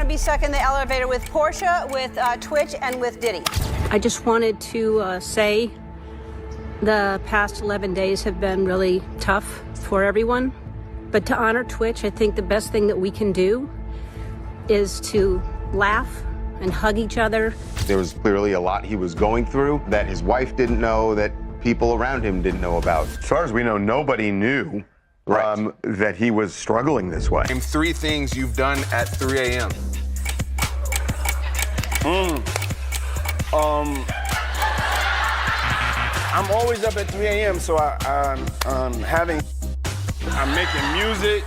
to be stuck in the elevator with Portia, with Twitch, and with Diddy. I just wanted to say the past 11 days have been really tough for everyone. But to honor Twitch, I think the best thing that we can do is to laugh and hug each other. There was clearly a lot he was going through that his wife didn't know, that people around him didn't know about. As far as we know, nobody knew that he was struggling this way. Name 3 things you've done at 3 a.m. I'm always up at 3 a.m., so I'm making music,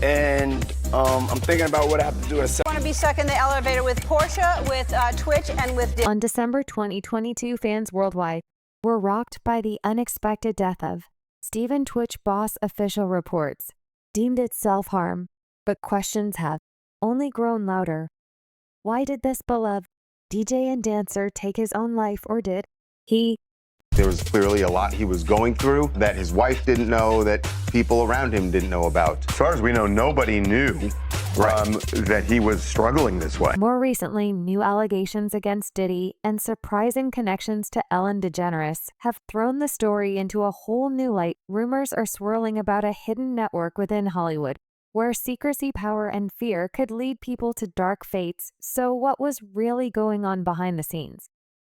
and I'm thinking about what I have to do at 7. I want to be stuck in the elevator with Portia, with Twitch, and with Diddy. On December 2022, fans worldwide were rocked by the unexpected death of Stephen Twitch Boss. Official reports deemed it self-harm, but questions have only grown louder. Why did this beloved DJ and dancer take his own life, or did he? There was clearly a lot he was going through that his wife didn't know, that people around him didn't know about. As far as we know, nobody knew that he was struggling this way. More recently, new allegations against Diddy and surprising connections to DeGeneres have thrown the story into a whole new light. Rumors are swirling about a hidden network within Hollywood, where secrecy, power, and fear could lead people to dark fates. So what was really going on behind the scenes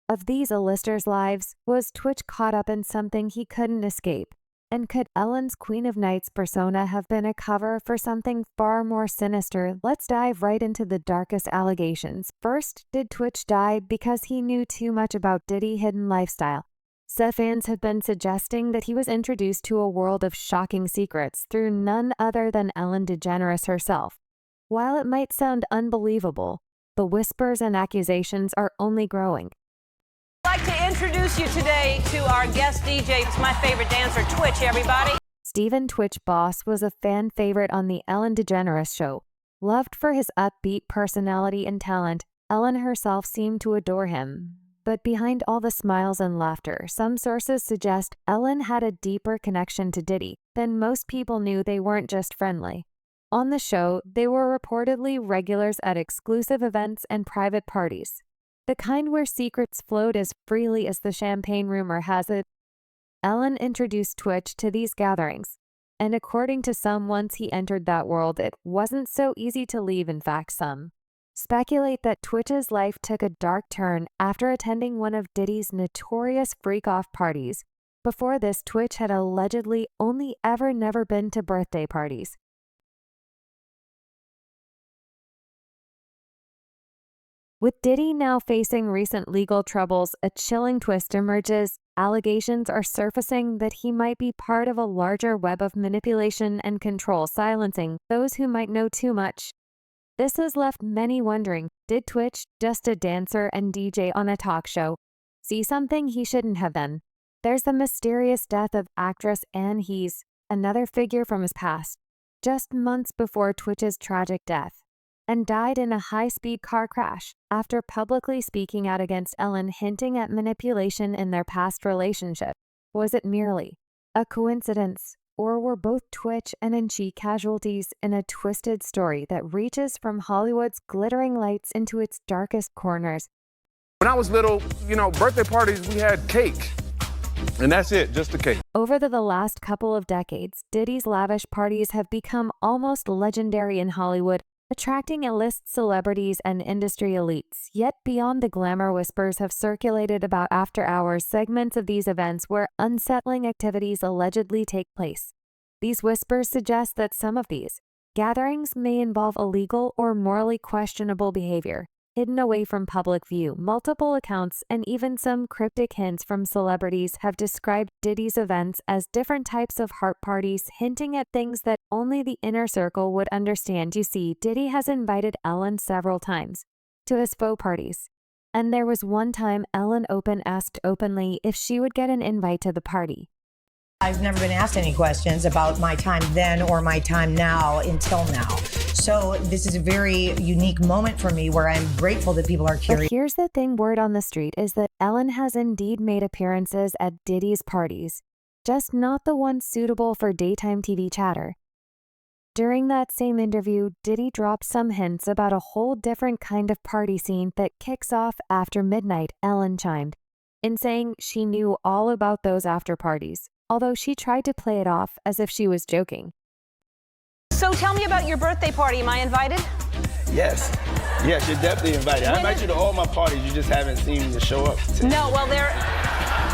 of these A-listers' lives? Was Twitch caught up in something he couldn't escape? And could Ellen's Queen of Nights persona have been a cover for something far more sinister? Let's dive right into the darkest allegations. First, did Twitch die because he knew too much about Diddy's hidden lifestyle? Some fans have been suggesting that he was introduced to a world of shocking secrets through none other than Ellen DeGeneres herself. While it might sound unbelievable, the whispers and accusations are only growing. I'd like to introduce you today to our guest DJ. It's my favorite dancer, Twitch, everybody. Stephen Twitch Boss was a fan favorite on the Ellen DeGeneres show. Loved for his upbeat personality and talent, Ellen herself seemed to adore him. But behind all the smiles and laughter, some sources suggest Ellen had a deeper connection to Diddy than most people knew. They weren't just friendly. On the show, they were reportedly regulars at exclusive events and private parties, the kind where secrets flowed as freely as the champagne. Rumor has it Ellen introduced Twitch to these gatherings, and according to some, once he entered that world, it wasn't so easy to leave. In fact, some speculate that Twitch's life took a dark turn after attending one of Diddy's notorious freak-off parties. Before this, Twitch had allegedly only never been to birthday parties. With Diddy now facing recent legal troubles, a chilling twist emerges. Allegations are surfacing that he might be part of a larger web of manipulation and control, silencing those who might know too much. This has left many wondering, did Twitch, just a dancer and DJ on a talk show, see something he shouldn't have done? There's the mysterious death of actress Anne Hees, another figure from his past, just months before Twitch's tragic death, and died in a high-speed car crash after publicly speaking out against Ellen, hinting at manipulation in their past relationship. Was it merely a coincidence, or were both Twitch and Angie casualties in a twisted story that reaches from Hollywood's glittering lights into its darkest corners? When I was little, birthday parties, we had cake. And that's it, just the cake. Over the last couple of decades, Diddy's lavish parties have become almost legendary in Hollywood, attracting A-list celebrities and industry elites. Yet beyond the glamour, whispers have circulated about after-hours segments of these events where unsettling activities allegedly take place. These whispers suggest that some of these gatherings may involve illegal or morally questionable behavior, hidden away from public view. Multiple accounts and even some cryptic hints from celebrities have described Diddy's events as different types of heart parties, hinting at things that only the inner circle would understand. You see, Diddy has invited Ellen several times to his faux parties, and there was one time Ellen asked openly if she would get an invite to the party. I've never been asked any questions about my time then or my time now until now. So this is a very unique moment for me where I'm grateful that people are curious. But here's the thing, word on the street is that Ellen has indeed made appearances at Diddy's parties, just not the ones suitable for daytime TV chatter. During that same interview, Diddy dropped some hints about a whole different kind of party scene that kicks off after midnight, Ellen chimed, in saying she knew all about those after parties, although she tried to play it off as if she was joking. So tell me about your birthday party. Am I invited? Yes. Yes, you're definitely invited. I invite you to all my parties. You just haven't seen me show up. No, well,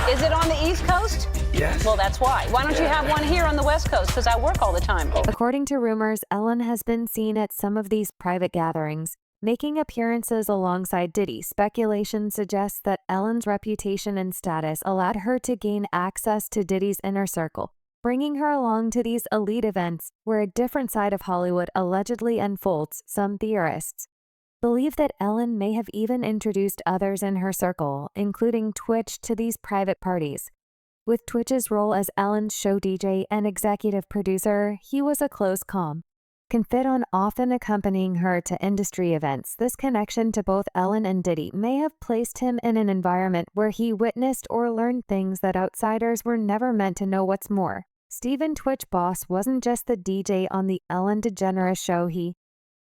is it on the East Coast? Yes. Well, that's why. Why don't you have one here on the West Coast? Because I work all the time. According to rumors, Ellen has been seen at some of these private gatherings, making appearances alongside Diddy. Speculation suggests that Ellen's reputation and status allowed her to gain access to Diddy's inner circle, bringing her along to these elite events where a different side of Hollywood allegedly unfolds. Some theorists believe that Ellen may have even introduced others in her circle, including Twitch, to these private parties. With Twitch's role as Ellen's show DJ and executive producer, he was a close confidant, often accompanying her to industry events. This connection to both Ellen and Diddy may have placed him in an environment where he witnessed or learned things that outsiders were never meant to know. What's more, Steven Twitch Boss wasn't just the DJ on the Ellen DeGeneres show. He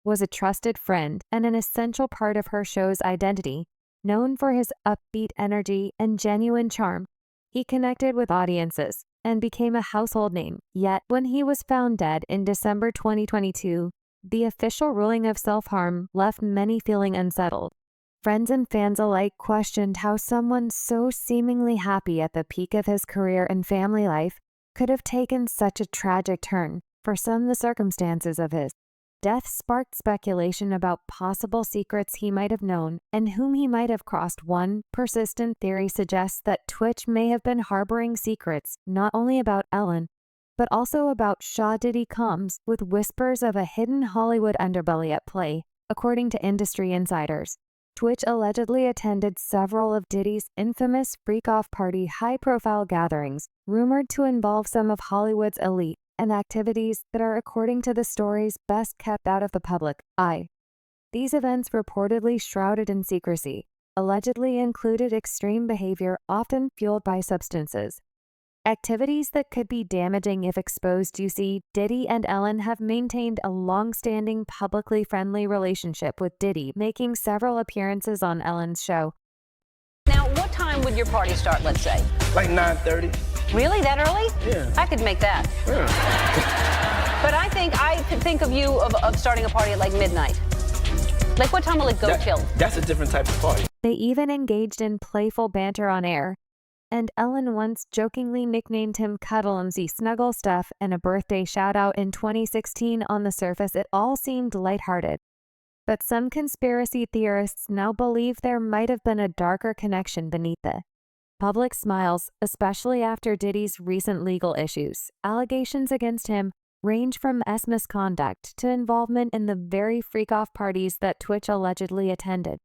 was a trusted friend and an essential part of her show's identity. Known for his upbeat energy and genuine charm, he connected with audiences and became a household name. Yet, when he was found dead in December 2022, the official ruling of self-harm left many feeling unsettled. Friends and fans alike questioned how someone so seemingly happy at the peak of his career and family life could have taken such a tragic turn. For some, the circumstances of his death sparked speculation about possible secrets he might have known and whom he might have crossed. One persistent theory suggests that Twitch may have been harboring secrets not only about Ellen, but also about Shaw Diddy, comes with whispers of a hidden Hollywood underbelly at play. According to industry insiders, Twitch allegedly attended several of Diddy's infamous freak-off party high-profile gatherings, rumored to involve some of Hollywood's elite, and activities that are, according to the stories, best kept out of the public eye. These events, reportedly shrouded in secrecy, allegedly included extreme behavior often fueled by substances, activities that could be damaging if exposed. You see, Diddy and Ellen have maintained a long-standing, publicly friendly relationship, with Diddy making several appearances on Ellen's show. Now, what time would your party start, let's say? Like 9:30. Really? That early? Yeah. I could make that. Yeah. But I could think of you of starting a party at like midnight. Like, what time will it go till? That's a different type of party. They even engaged in playful banter on air, and Ellen once jokingly nicknamed him Cuddle-MZ Snuggle Stuff in a birthday shout-out in 2016. On the surface, it all seemed lighthearted. But some conspiracy theorists now believe there might have been a darker connection beneath the public smiles, especially after Diddy's recent legal issues. Allegations against him range from misconduct to involvement in the very freak-off parties that Twitch allegedly attended.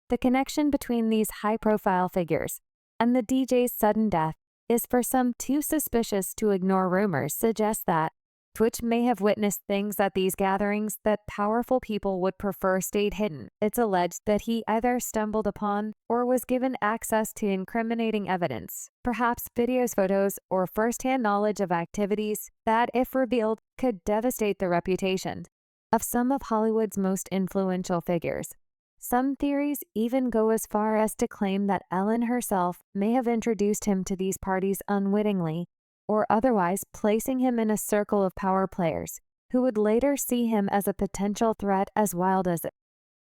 The connection between these high-profile figures and the DJ's sudden death is, for some, too suspicious to ignore. Rumors suggest that Twitch may have witnessed things at these gatherings that powerful people would prefer stayed hidden. It's alleged that he either stumbled upon or was given access to incriminating evidence, perhaps videos, photos, or first-hand knowledge of activities that, if revealed, could devastate the reputation of some of Hollywood's most influential figures. Some theories even go as far as to claim that Ellen herself may have introduced him to these parties unwittingly, or otherwise placing him in a circle of power players who would later see him as a potential threat. As wild as it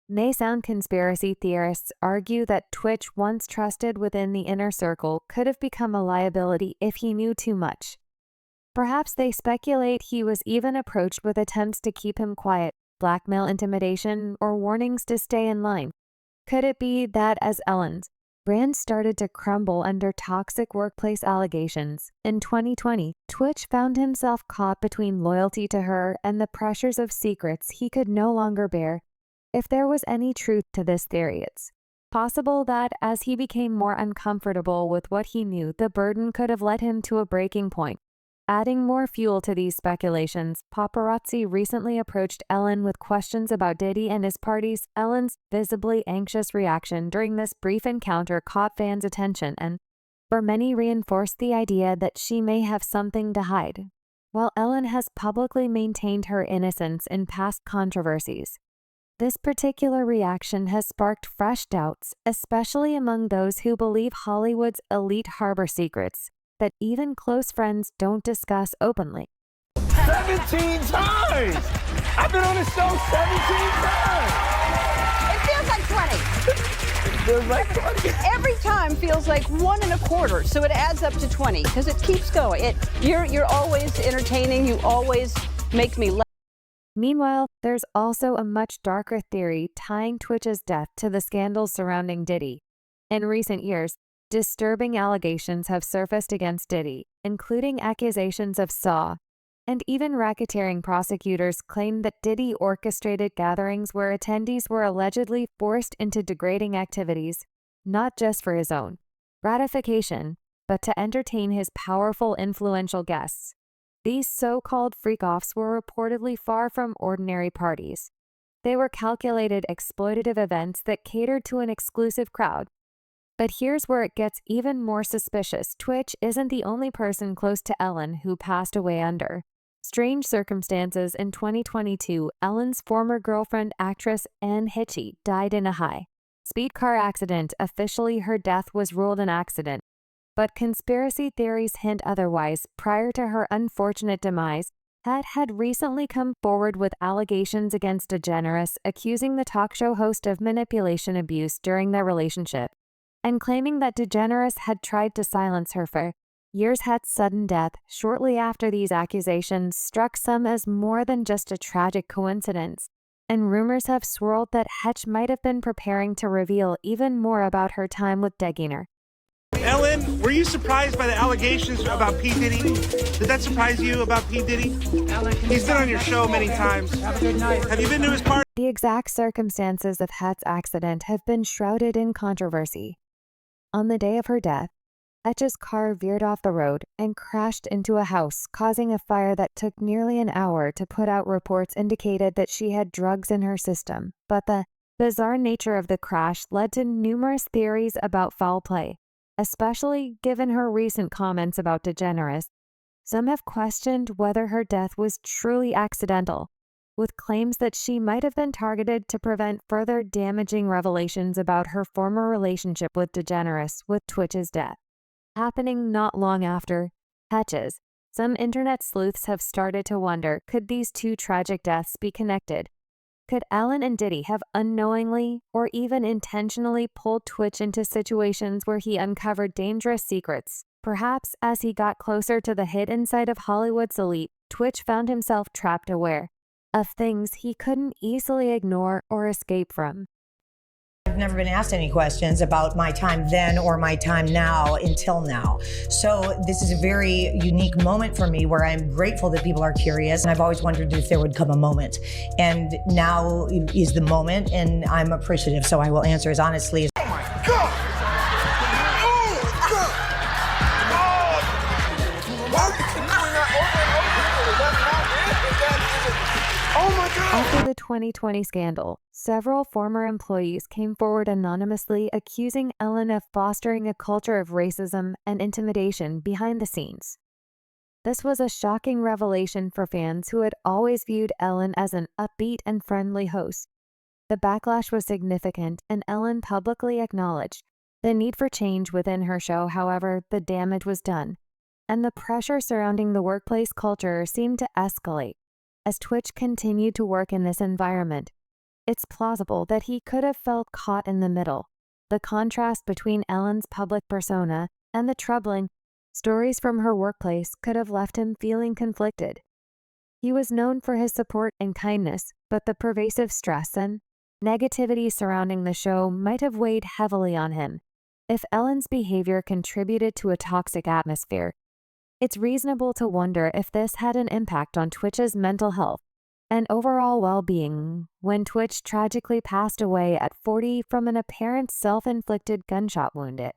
may sound, conspiracy theorists argue that Twitch, once trusted within the inner circle, could have become a liability if he knew too much. Perhaps they speculate he was even approached with attempts to keep him quiet, blackmail, intimidation, or warnings to stay in line. Could it be that as Ellen's brand started to crumble under toxic workplace allegations in 2020, Twitch found himself caught between loyalty to her and the pressures of secrets he could no longer bear? If there was any truth to this theory, it's possible that as he became more uncomfortable with what he knew, the burden could have led him to a breaking point. Adding more fuel to these speculations, paparazzi recently approached Ellen with questions about Diddy and his parties. Ellen's visibly anxious reaction during this brief encounter caught fans' attention and, for many, reinforced the idea that she may have something to hide. while Ellen has publicly maintained her innocence in past controversies. This particular reaction has sparked fresh doubts, especially among those who believe Hollywood's elite harbor secrets that even close friends don't discuss openly. 17 times! I've been on the show 17 times! It feels like 20. It feels like 20. Every time feels like 1 1/4, so it adds up to 20 because it keeps going. You're always entertaining. You always make me laugh. Meanwhile, there's also a much darker theory tying Twitch's death to the scandals surrounding Diddy. In recent years, disturbing allegations have surfaced against Diddy, including accusations of SAW, and even racketeering. Prosecutors claim that Diddy orchestrated gatherings where attendees were allegedly forced into degrading activities, not just for his own gratification, but to entertain his powerful, influential guests. These so-called freak-offs were reportedly far from ordinary parties. They were calculated, exploitative events that catered to an exclusive crowd. But here's where it gets even more suspicious. Twitch isn't the only person close to Ellen who passed away under strange circumstances. In 2022, Ellen's former girlfriend, actress Anne Hitchie, died in a high-speed car accident. Officially, her death was ruled an accident, but conspiracy theories hint otherwise. Prior to her unfortunate demise, Het had recently come forward with allegations against DeGeneres, accusing the talk show host of manipulation abuse during their relationship, and claiming that DeGeneres had tried to silence her for years. Het's sudden death shortly after these accusations struck some as more than just a tragic coincidence, and rumors have swirled that Het might have been preparing to reveal even more about her time with DeGeneres. Ellen, were you surprised by the allegations about P. Diddy? Did that surprise you about P. Diddy? He's been on your show many times. Have a good night. Have you been to his party? The exact circumstances of Het's accident have been shrouded in controversy. On the day of her death, Het's car veered off the road and crashed into a house, causing a fire that took nearly an hour to put out. Reports indicated that she had drugs in her system, but the bizarre nature of the crash led to numerous theories about foul play, especially given her recent comments about DeGeneres. Some have questioned whether her death was truly accidental, with claims that she might have been targeted to prevent further damaging revelations about her former relationship with DeGeneres. With Twitch's death happening not long after Het's, some internet sleuths have started to wonder, could these two tragic deaths be connected? Could Ellen and Diddy have unknowingly or even intentionally pulled Twitch into situations where he uncovered dangerous secrets? Perhaps as he got closer to the hidden side of Hollywood's elite, Twitch found himself trapped, aware of things he couldn't easily ignore or escape from. I've never been asked any questions about my time then or my time now until now. So this is a very unique moment for me where I'm grateful that people are curious. And I've always wondered if there would come a moment. And now is the moment, and I'm appreciative. So I will answer as honestly as... Oh my God! Oh my God! Oh! Why would you keep doing that? Oh my God! After the 2020 scandal, several former employees came forward anonymously accusing Ellen of fostering a culture of racism and intimidation behind the scenes. This was a shocking revelation for fans who had always viewed Ellen as an upbeat and friendly host. The backlash was significant, and Ellen publicly acknowledged the need for change within her show. However, the damage was done, and the pressure surrounding the workplace culture seemed to escalate as Twitch continued to work in this environment. It's plausible that he could have felt caught in the middle. The contrast between Ellen's public persona and the troubling stories from her workplace could have left him feeling conflicted. He was known for his support and kindness, but the pervasive stress and negativity surrounding the show might have weighed heavily on him. If Ellen's behavior contributed to a toxic atmosphere, it's reasonable to wonder if this had an impact on Twitch's mental health and overall well-being. When Twitch tragically passed away at 40 from an apparent self-inflicted gunshot wound, it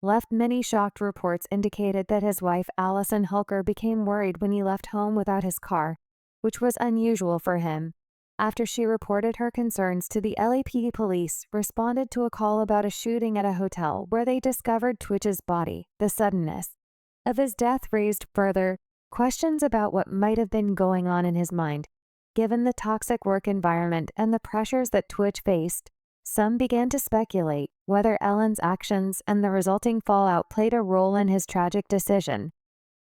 left many shocked. Reports indicated that his wife, Allison Hulker, became worried when he left home without his car, which was unusual for him. After she reported her concerns to the LAPD, police responded to a call about a shooting at a hotel where they discovered Twitch's body. The suddenness of his death raised further questions about what might have been going on in his mind. Given the toxic work environment and the pressures that Twitch faced, some began to speculate whether Ellen's actions and the resulting fallout played a role in his tragic decision.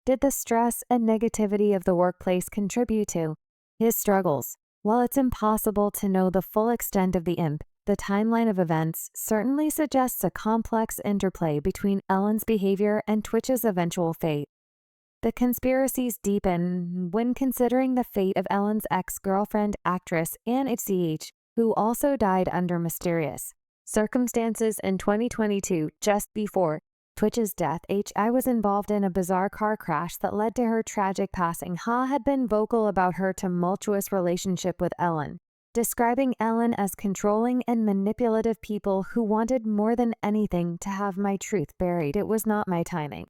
Did the stress and negativity of the workplace contribute to his struggles? While it's impossible to know the full extent of the imp, the timeline of events certainly suggests a complex interplay between Ellen's behavior and Twitch's eventual fate. The conspiracies deepen when considering the fate of Ellen's ex-girlfriend, actress Anne HCH, who also died under mysterious circumstances in 2022, just before Twitch's death. I was involved in a bizarre car crash that led to her tragic passing. Ha had been vocal about her tumultuous relationship with Ellen, describing Ellen as controlling and manipulative people who wanted more than anything to have my truth buried. It was not my timing.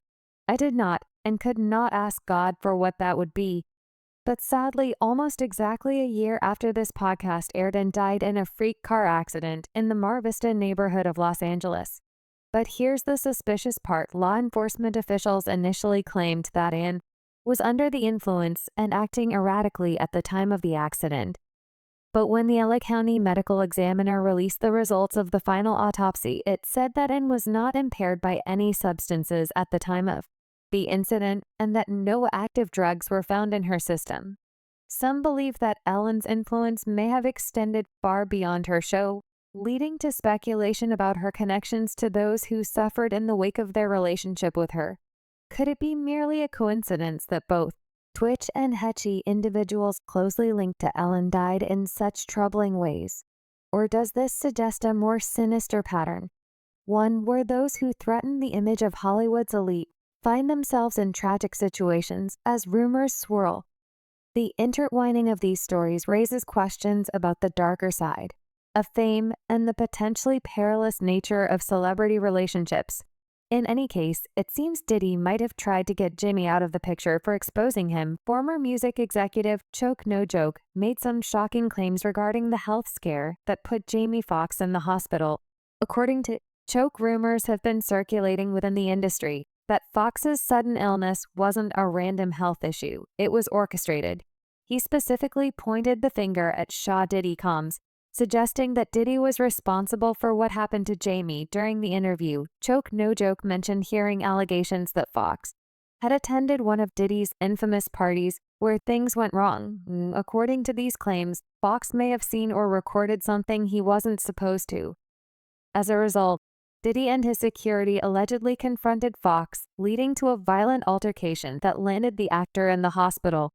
I did not and could not ask God for what that would be. But sadly, almost exactly a year after this podcast aired, and died in a freak car accident in the Mar Vista neighborhood of Los Angeles. But here's the suspicious part. Law enforcement officials initially claimed that Anne was under the influence and acting erratically at the time of the accident. But when the LA County Medical Examiner released the results of the final autopsy, it said that Anne was not impaired by any substances at the time of the incident and that no active drugs were found in her system. Some believe that Ellen's influence may have extended far beyond her show, leading to speculation about her connections to those who suffered in the wake of their relationship with her. Could it be merely a coincidence that both Twitch and Hetchy, individuals closely linked to Ellen, died in such troubling ways? Or does this suggest a more sinister pattern, one where those who threaten the image of Hollywood's elite find themselves in tragic situations as rumors swirl? The intertwining of these stories raises questions about the darker side of fame and the potentially perilous nature of celebrity relationships. In any case, it seems Diddy might have tried to get Jimmy out of the picture for exposing him. Former music executive Choke No Joke made some shocking claims regarding the health scare that put Jamie Foxx in the hospital. According to Choke, rumors have been circulating within the industry that Foxx's sudden illness wasn't a random health issue, it was orchestrated. He specifically pointed the finger at Shaw Diddy Combs, suggesting that Diddy was responsible for what happened to Jamie. During the interview, Choke No Joke mentioned hearing allegations that Foxx had attended one of Diddy's infamous parties where things went wrong. According to these claims, Foxx may have seen or recorded something he wasn't supposed to. As a result, Diddy and his security allegedly confronted Foxx, leading to a violent altercation that landed the actor in the hospital.